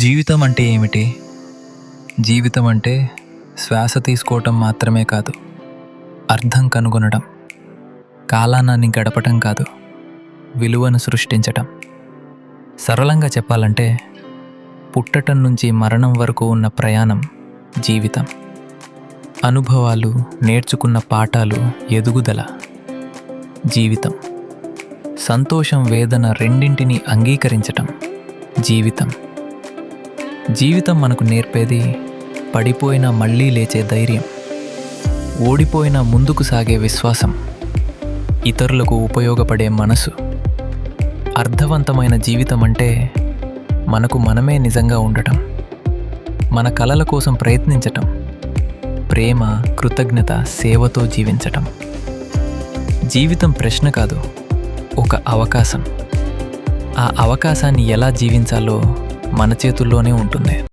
జీవితం అంటే ఏమిటి? జీవితం అంటే శ్వాస తీసుకోవటం మాత్రమే కాదు, అర్థం కనుగొనడం, కాలాన్ని గడపటం కాదు, విలువను సృష్టించటం. సరళంగా చెప్పాలంటే పుట్టటం నుంచి మరణం వరకు ఉన్న ప్రయాణం జీవితం. అనుభవాలు, నేర్చుకున్న పాఠాలు, ఎదుగుదల జీవితం. సంతోషం, వేదన రెండింటినీ అంగీకరించటం జీవితం. జీవితం మనకు నేర్పేది పడిపోయినా మళ్ళీ లేచే ధైర్యం, ఓడిపోయినా ముందుకు సాగే విశ్వాసం, ఇతరులకు ఉపయోగపడే మనసు. అర్థవంతమైన జీవితం అంటే మనకు మనమే నిజంగా ఉండటం, మన కలల కోసం ప్రయత్నించటం, ప్రేమ, కృతజ్ఞత, సేవతో జీవించటం. జీవితం ప్రశ్న కాదు, ఒక అవకాశం. ఆ అవకాశాన్ని ఎలా జీవించాలో మన చేతుల్లోనే ఉంటుంది.